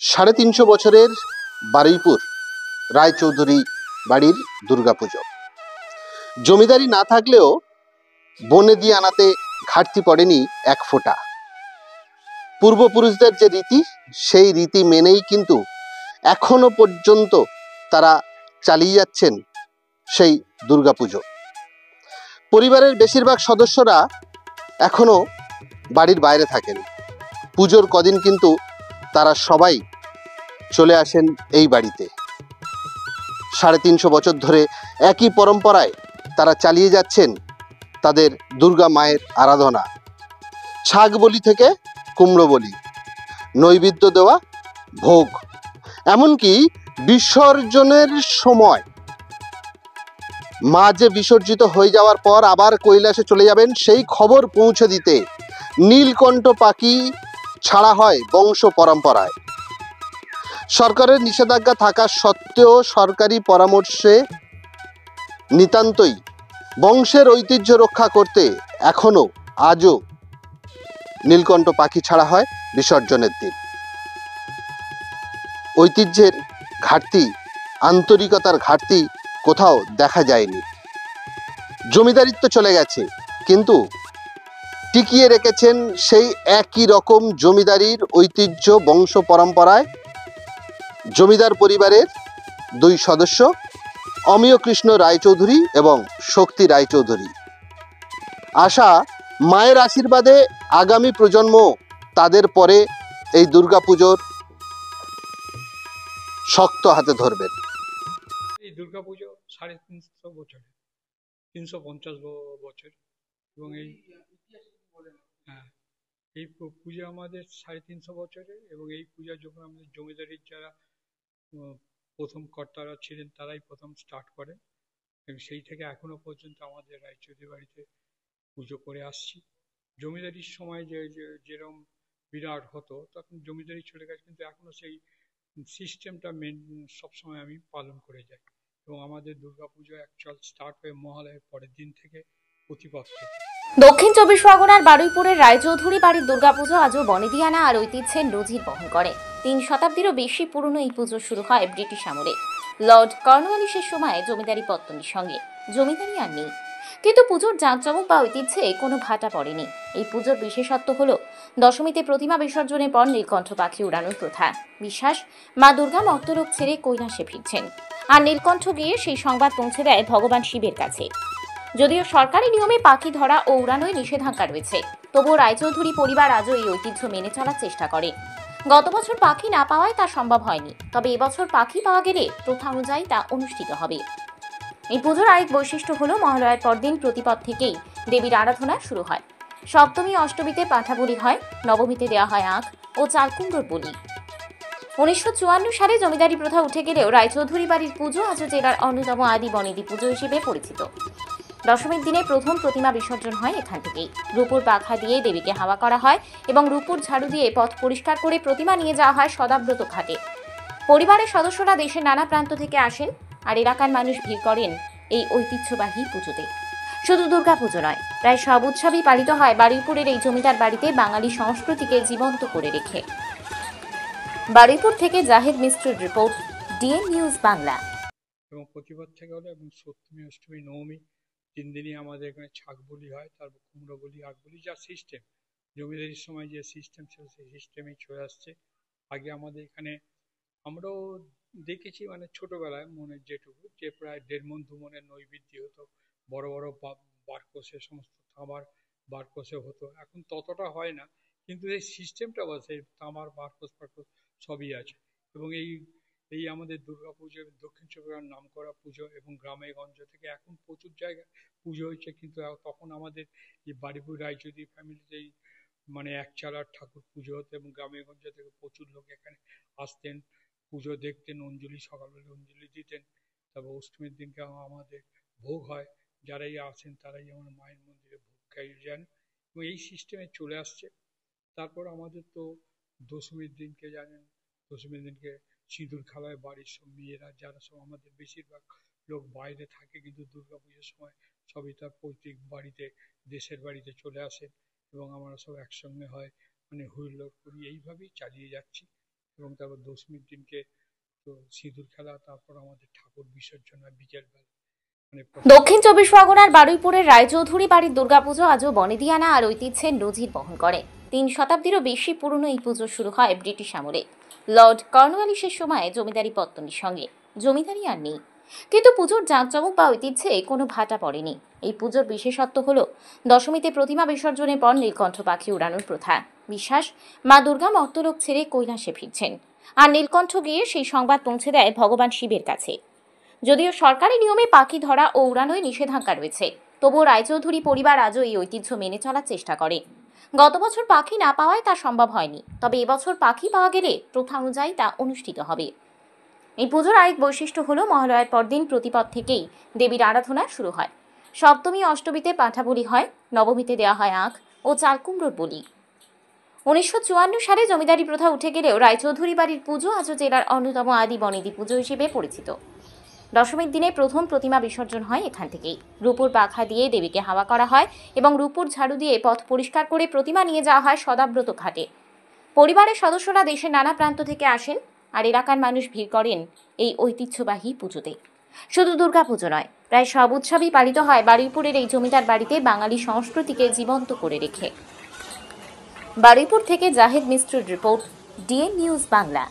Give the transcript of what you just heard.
350 বছরের বারুইপুর রায়চৌধুরী বাড়ির দুর্গাপুজো। জমিদারি না থাকলেও বনে দিয়ে আনাতে ঘাটতি পড়েনি এক ফোঁটা। পূর্বপুরুষদের যে রীতি, সেই রীতি মেনেই কিন্তু এখনো পর্যন্ত তারা চালিয়ে যাচ্ছেন সেই দুর্গাপুজো। পরিবারের বেশিরভাগ সদস্যরা এখনো বাড়ির বাইরে থাকেন। পুজোর কদিন কিন্তু তারা সবাই চলে আসেন এই বাড়িতে। 350 বছর ধরে একই পরম্পরায় তারা চালিয়ে যাচ্ছেন তাদের দুর্গা মায়ের আরাধনা। ছাগ বলি থেকে কুমড়ো বলি, নৈবেদ্য দেওয়া, ভোগ, এমনকি বিসর্জনের সময় মা যে বিসর্জিত হয়ে যাওয়ার পর আবার কৈলাসে চলে যাবেন, সেই খবর পৌঁছে দিতে নীলকণ্ঠ পাখি ছাড়া হয় বংশ পরম্পরায়। সরকারের নিষেধাজ্ঞা থাকা সত্ত্বেও সরকারি পরামর্শে নিতান্তই বংশের ঐতিহ্য রক্ষা করতে এখনো আজও নীলকণ্ঠ পাখি ছাড়া হয় বিসর্জনের দিন। ঐতিহ্যের ঘাটতি, আন্তরিকতার ঘাটতি কোথাও দেখা যায়নি। জমিদারিত্ব চলে গেছে, কিন্তু টিকিয়ে রেখেছেন সেই একই রকম জমিদারির ঐতিহ্য বংশ পরম্পরায় জমিদার পরিবারের দুই সদস্য অমিয় কৃষ্ণ রায়চৌধুরী এবং শক্তি রায়চৌধুরী। আশা মায়ের আশীর্বাদে আগামী প্রজন্ম তাদের পরে এই দুর্গাপুজোর শক্ত হাতে ধরবেন। এই দুর্গাপুজো 350 বছরের, 350 বছর, এবং এই পূজা আমাদের 350 বছরের। এবং এই পূজা যখন আমাদের জমিদারির যারা প্রথম কর্তারা ছিলেন তারাই প্রথম স্টার্ট করেন, এবং সেই থেকে এখনো পর্যন্ত আমাদের রায়চৌধুরী বাড়িতে পুজো করে আসছি। জমিদারির সময় যেরকম বিরাট হতো, তখন জমিদারি চলে গেছে, কিন্তু এখনো সেই সিস্টেমটা সবসময় আমি পালন করে যাই। এবং আমাদের দুর্গাপুজো অ্যাকচুয়াল স্টার্ট হয়ে মহালয়ের পরের দিন থেকে, প্রতিপদ থেকে। দক্ষিণ 24 পরগনার বারুইপুরের রায়চৌধুরী বাড়ির দুর্গাপুজো আজও বনেদিয়ানা আর ঐতিহ্যের নজির বহন করে। 3 শতাব্দীরও বেশি পুরনো এই পুজো শুরু হয় ব্রিটিশ আমলে, লর্ড কর্নওয়ালিসের সময় জমিদারি পত্তনের সঙ্গে। জমিদারি আর নেই, কিন্তু পুজোর জাঁকজমক বা ঐতিহ্যে কোনো ভাটা পড়েনি। এই পুজোর বিশেষত্ব হলো দশমীতে প্রতিমা বিসর্জনের পর নীলকণ্ঠ পাখি উড়ানোর প্রথা। বিশ্বাস, মা দুর্গা মর্তলোক ছেড়ে কৈলাসে ফিরছেন, আর নীলকণ্ঠ গিয়ে সেই সংবাদ পৌঁছে দেয় ভগবান শিবের কাছে। যদিও সরকারি নিয়মে পাখি ধরা ও উড়ানোয় নিষেধাজ্ঞা রয়েছে, তবুও রায়চৌধুরী পরিবার আজও এই ঐতিহ্য মেনে চলার চেষ্টা করে। গত বছর পাখি না পাওয়ায় তা সম্ভব হয়নি, তবে এবছর পাখি পাওয়া গেলে প্রথা অনুযায়ী তা অনুষ্ঠিত হবে। এই পুজোর আরেক বৈশিষ্ট্য হলো মহালয়ার পরদিন প্রতিপদ থেকেই দেবীর আরাধনা শুরু হয়। সপ্তমী অষ্টমীতে পাঁঠা বলি হয়, নবমীতে দেওয়া হয় আখ ও চালকুমড়োর বলি। 1954 সালে জমিদারি প্রথা উঠে গেলেও রায়চৌধুরী বাড়ির পুজো আজও জেলার অন্যতম আদি বনেদি পুজো হিসেবে পরিচিত। দশমীর দিনে প্রথম প্রতিমা বিসর্জন হয় এখান থেকেই। রূপুর পাখা দিয়ে দেবীকে হাওয়া করা হয় এবং রূপুর ঝাড়ু দিয়ে পথ পরিষ্কার করে প্রতিমা নিয়ে যাওয়া হয় সদাব্রত ঘাটে। পরিবারের সদস্যরা দেশের নানা প্রান্ত থেকে আসেন, আর এলাকার মানুষ ভিড় করেন এই ঐতিহ্যবাহী পুজোতে। শুধু দুর্গাপুজো নয়, প্রায় সব উৎসবই পালিত হয় বারুইপুরের এই জমিদার বাড়িতে বাঙালি সংস্কৃতিকে জীবন্ত করে রেখে। বারুইপুর থেকে জাহিদ মিস্ত্রির রিপোর্ট, ডিএন নিউজ বাংলা। এবং প্রতিপদ থেকে হলো, এবং সপ্তমী অষ্টমী নবমী 3 দিনই আমাদের এখানে ছাগ বলি হয়, তারপর কুমড়ো বলি, আখ বলি, যা সিস্টেম জমিদারির সময় যে সিস্টেম ছিল সেই সিস্টেমেই চলে আসছে। আগে আমাদের এখানে আমরাও দেখেছি, মানে ছোটবেলায় মনে যেটুকু, যে প্রায় 1.5 মণ 2 মণের নৈবেদ্য হতো। বড় বড় বারকোষে, সমস্ত তামার বারকোষে হতো। এখন ততটা হয় না, কিন্তু এই সিস্টেমটা বা সেই তামার বারকোষ সবই আছে। এবং এই আমাদের দুর্গাপুজো দক্ষিণ চব্বিশ পরগনার নাম করা পুজো, এবং গ্রামে গঞ্জ থেকে এখন প্রচুর জায়গায় পুজো হয়েছে। কিন্তু তখন আমাদের এই বারুইপুর রায়চৌধুরী ফ্যামিলিতেই মানে একচালার ঠাকুর পুজো হতো, এবং গ্রামে গঞ্জ থেকে প্রচুর লোক এখানে আসতেন পুজো দেখতেন, অঞ্জলি, সকালবেলা অঞ্জলি দিতেন। তারপর অষ্টমীর দিনকে আমাদের ভোগ হয়, যারাই আসেন তারাই আমার মায়ের মন্দিরে ভোগ খাইয়ে যান, এবং এই সিস্টেমে চলে আসছে। তারপর আমাদের তো দশমীর দিনকে জানেন, দশমীর দিনকে সিঁদুর খেলায় বাড়ির সব মেয়েরা, যারা সব আমাদের বেশিরভাগ লোক বাইরে থাকে, কিন্তু দুর্গাপুজোর সময় সবই তার পৈতৃক বাড়িতে, দেশের বাড়িতে চলে আসে, এবং আমরা সব একসঙ্গে হয়, মানে হুল্লোড় করি। এইভাবেই চালিয়ে যাচ্ছি, এবং তারপর দশমীর দিনকে তো সিঁদুর খেলা, তারপর আমাদের ঠাকুর বিসর্জন হয় বিকেলবেলা। দক্ষিণ চব্বিশ পরগনার বারুইপুরের রায়চৌধুরী বাড়ির দুর্গাপুজো আজও বনেদিয়ানা আর ঐতিহ্যের নজির বহন করে। 3 শতাব্দীরও বেশি পুরনো এই পুজো শুরু হয় ব্রিটিশ আমলে। লর্ড কর্নওয়ালিসের সময় জমিদারি পত্তনের সঙ্গে। জমিদারি আর নেই, কিন্তু পুজোর জাঁকজমক বা ঐতিহ্যে কোনো ভাটা পড়েনি। এই পুজোর বিশেষত্ব হলো দশমীতে প্রতিমা বিসর্জনের পর নীলকণ্ঠ পাখি উড়ানোর প্রথা। বিশ্বাস, মা দুর্গা মর্তলোক ছেড়ে কৈলাসে ফিরছেন, আর নীলকণ্ঠ গিয়ে সেই সংবাদ পৌঁছে দেয় ভগবান শিবের কাছে। যদিও সরকারি নিয়মে পাখি ধরা ও উড়ানোয় নিষেধাজ্ঞা রয়েছে, তবুও রায়চৌধুরী পরিবার আজও এই ঐতিহ্য মেনে চলার চেষ্টা করে। গত বছর পাখি না পাওয়ায় তা সম্ভব হয়নি, তবে এবছর পাখি পাওয়া গেলে প্রথা অনুযায়ী তা অনুষ্ঠিত হবে। এই পুজোর আরেক বৈশিষ্ট্য হলো মহালয়ার পরদিন প্রতিপদ থেকেই দেবীর আরাধনা শুরু হয়। সপ্তমী অষ্টমীতে পাঁঠা বলি হয়, নবমীতে দেওয়া হয় আখ ও চালকুমড়োর বলি। 1954 সালে জমিদারি প্রথা উঠে গেলেও রায়চৌধুরী বাড়ির পুজো আজও জেলার অন্যতম আদি বনেদি পুজো হিসেবে পরিচিত। দশমীর দিনে প্রথম প্রতিমা বিসর্জন হয় এখান থেকেই। রূপোর পাখা দিয়ে দেবীকে হাওয়া করা হয় এবং রূপোর ঝাড়ু দিয়ে পথ পরিষ্কার করে প্রতিমা নিয়ে যাওয়া হয় সদাব্রত ঘাটে। পরিবারের সদস্যরা দেশের নানা প্রান্ত থেকে আসেন, আর এলাকার মানুষ ভিড় করেন এই ঐতিহ্যবাহী পুজোতে। শুধু দুর্গাপুজো নয়, প্রায় সব উৎসবই পালিত হয় বারুইপুরের এই জমিদার বাড়িতে বাঙালি সংস্কৃতিকে জীবন্ত করে রেখে। বারুইপুর থেকে জাহেদ মিস্ত্রির রিপোর্ট, ডিএন নিউজ বাংলা।